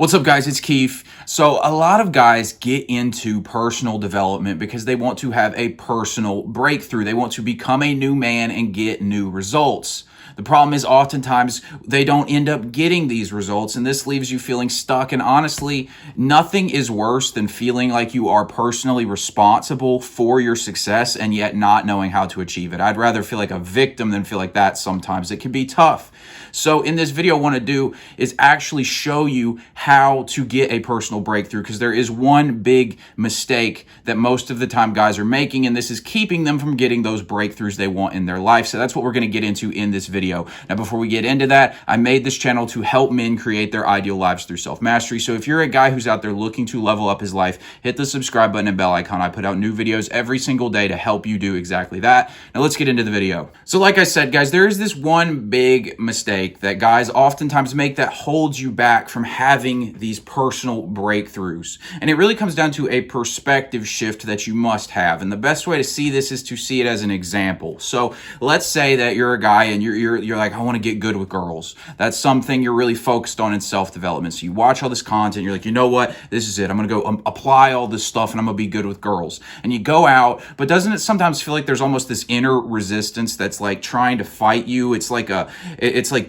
What's up, guys? It's Keefe. So a lot of guys get into personal development because they want to have a personal breakthrough. They want to become a new man and get new results. The problem is oftentimes they don't end up getting these results, and this leaves you feeling stuck. And honestly, nothing is worse than feeling like you are personally responsible for your success and yet not knowing how to achieve it. I'd rather feel like a victim than feel like that sometimes. It can be tough. So in this video, what I want to do is actually show you how to get a personal breakthrough, because there is one big mistake that most of the time guys are making, and this is keeping them from getting those breakthroughs they want in their life. So that's what we're going to get into in this video. Now, before we get into that, I made this channel to help men create their ideal lives through self-mastery. So if you're a guy who's out there looking to level up his life, hit the subscribe button and bell icon. I put out new videos every single day to help you do exactly that. Now let's get into the video. So like I said, guys, there is this one big mistake that guys oftentimes make that holds you back from having these personal breakthroughs. And it really comes down to a perspective shift that you must have. And the best way to see this is to see it as an example. So let's say that you're a guy and you're like, I want to get good with girls. That's something you're really focused on in self-development. So you watch all this content, you're like, you know what? This is it. I'm going to go apply all this stuff and I'm going to be good with girls. And you go out, but doesn't it sometimes feel like there's almost this inner resistance that's like trying to fight you? It's like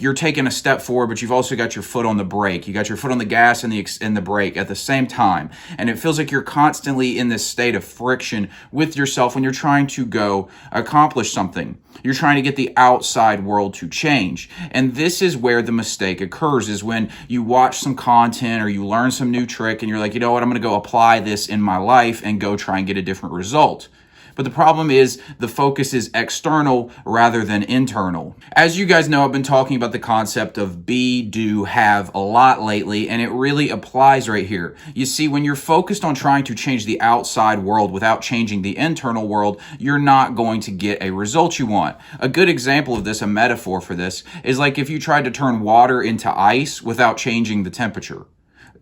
you're taking a step forward, but you've also got your foot on the brake. You got your foot on the gas and the brake at the same time. And it feels like you're constantly in this state of friction with yourself when you're trying to go accomplish something. You're trying to get the outside world to change. And this is where the mistake occurs, is when you watch some content or you learn some new trick and you're like, you know what, I'm going to go apply this in my life and go try and get a different result. But the problem is the focus is external rather than internal. As you guys know, I've been talking about the concept of be, do, have a lot lately, and it really applies right here. You see, when you're focused on trying to change the outside world without changing the internal world, you're not going to get a result you want. A good example of this, a metaphor for this, is like if you tried to turn water into ice without changing the temperature.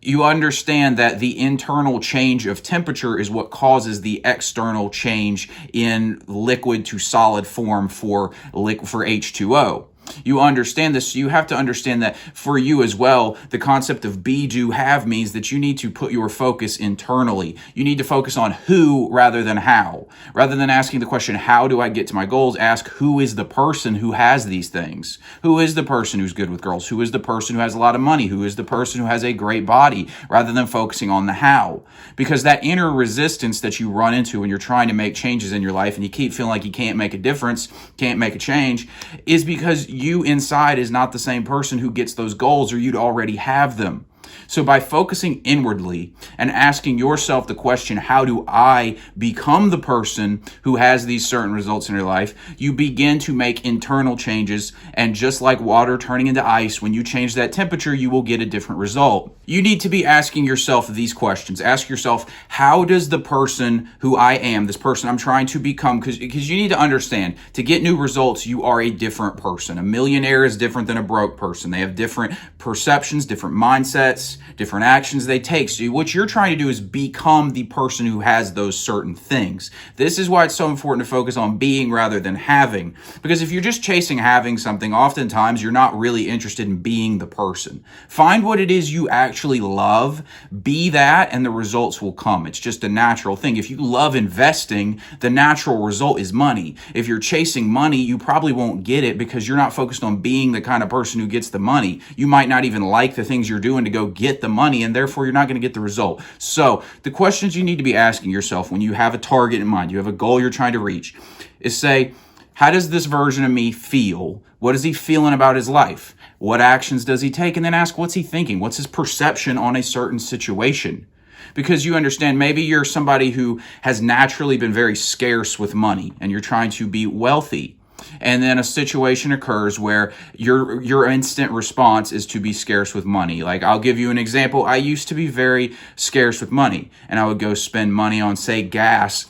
You understand that the internal change of temperature is what causes the external change in liquid to solid form for H2O. You understand this, so you have to understand that for you as well, the concept of be, do, have means that you need to put your focus internally. You need to focus on who rather than how. Rather than asking the question, how do I get to my goals, ask who is the person who has these things? Who is the person who's good with girls? Who is the person who has a lot of money? Who is the person who has a great body? Rather than focusing on the how. Because that inner resistance that you run into when you're trying to make changes in your life and you keep feeling like you can't make a difference, can't make a change, is because you inside is not the same person who gets those goals, or you'd already have them. So by focusing inwardly and asking yourself the question, how do I become the person who has these certain results in your life, you begin to make internal changes. And just like water turning into ice, when you change that temperature, you will get a different result. You need to be asking yourself these questions. Ask yourself, how does the person who I am, this person I'm trying to become, because you need to understand, to get new results, you are a different person. A millionaire is different than a broke person. They have different perceptions, different mindsets, different actions they take. So what you're trying to do is become the person who has those certain things. This is why it's so important to focus on being rather than having. Because if you're just chasing having something, oftentimes you're not really interested in being the person. Find what it is you actually love, be that, and the results will come. It's just a natural thing. If you love investing, the natural result is money. If you're chasing money, you probably won't get it because you're not focused on being the kind of person who gets the money. You might not even like the things you're doing to go get the money, and therefore you're not going to get the result. So the questions you need to be asking yourself when you have a target in mind, you have a goal you're trying to reach, is say, how does this version of me feel? What is he feeling about his life? What actions does he take? And then ask, what's he thinking? What's his perception on a certain situation? Because you understand, maybe you're somebody who has naturally been very scarce with money and you're trying to be wealthy. And then a situation occurs where your instant response is to be scarce with money. Like, I'll give you an example. I used to be very scarce with money, and I would go spend money on, say, gas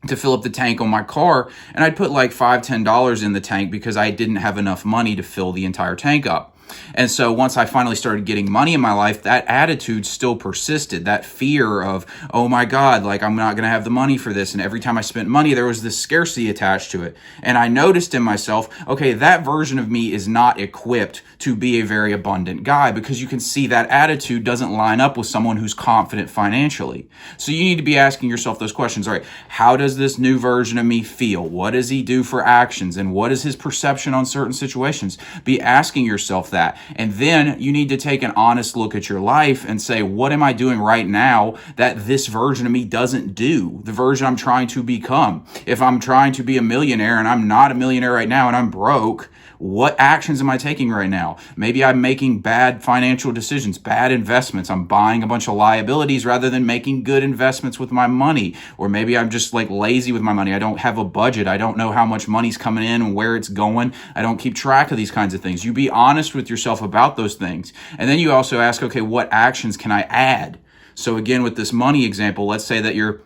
to fill up the tank on my car, and I'd put like $5, $10 in the tank because I didn't have enough money to fill the entire tank up. And so once I finally started getting money in my life, that attitude still persisted. That fear of, oh my God, like I'm not going to have the money for this. And every time I spent money, there was this scarcity attached to it. And I noticed in myself, okay, that version of me is not equipped to be a very abundant guy, because you can see that attitude doesn't line up with someone who's confident financially. So you need to be asking yourself those questions. All right, how does this new version of me feel? What does he do for actions? And what is his perception on certain situations? Be asking yourself that. And then you need to take an honest look at your life and say, what am I doing right now that this version of me doesn't do? The version I'm trying to become. If I'm trying to be a millionaire and I'm not a millionaire right now and I'm broke, what actions am I taking right now? Maybe I'm making bad financial decisions, bad investments. I'm buying a bunch of liabilities rather than making good investments with my money. Or maybe I'm just like lazy with my money. I don't have a budget. I don't know how much money's coming in and where it's going. I don't keep track of these kinds of things. You be honest with yourself about those things. And then you also ask, okay, what actions can I add? So again, with this money example, let's say that you're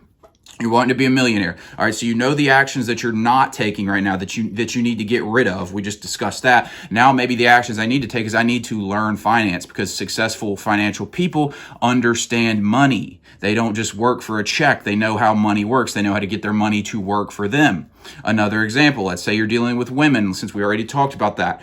wanting to be a millionaire. All right, so you know the actions that you're not taking right now that you need to get rid of. We just discussed that. Now maybe the actions I need to take is I need to learn finance, because successful financial people understand money. They don't just work for a check. They know how money works. They know how to get their money to work for them. Another example, let's say you're dealing with women, since we already talked about that.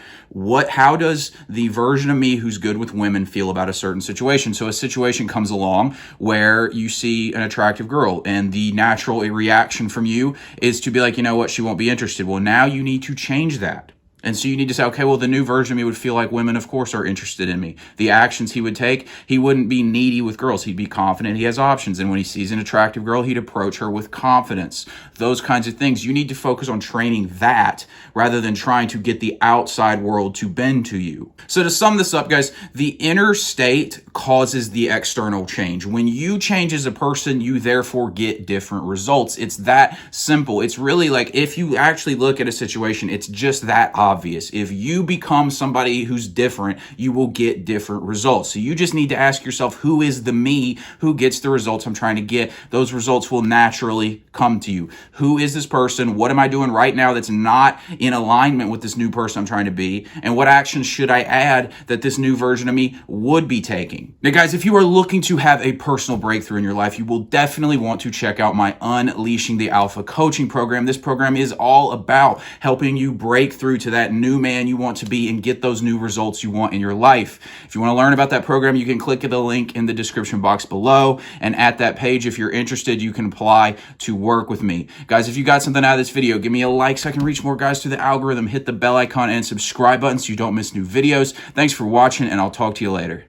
How does the version of me who's good with women feel about a certain situation? So a situation comes along where you see an attractive girl, and the natural reaction from you is to be like, you know what, she won't be interested. Well, now you need to change that. And so you need to say, okay, well, the new version of me would feel like women, of course, are interested in me. The actions he would take, he wouldn't be needy with girls. He'd be confident. He has options. And when he sees an attractive girl, he'd approach her with confidence. Those kinds of things. You need to focus on training that rather than trying to get the outside world to bend to you. So to sum this up, guys, the inner state causes the external change. When you change as a person, you therefore get different results. It's that simple. It's really like, if you actually look at a situation, it's just that obvious. If you become somebody who's different, you will get different results. So you just need to ask yourself, who is the me who gets the results I'm trying to get? Those results will naturally come to you. Who is this person? What am I doing right now that's not in alignment with this new person I'm trying to be? And what actions should I add that this new version of me would be taking? Now, guys, if you are looking to have a personal breakthrough in your life, you will definitely want to check out my Unleashing the Alpha coaching program. This program is all about helping you break through to that new man you want to be and get those new results you want in your life. If you want to learn about that program, you can click the link in the description box below. And at that page, if you're interested, you can apply to work with me. Guys, if you got something out of this video, give me a like so I can reach more guys through the algorithm. Hit the bell icon and subscribe button so you don't miss new videos. Thanks for watching, and I'll talk to you later.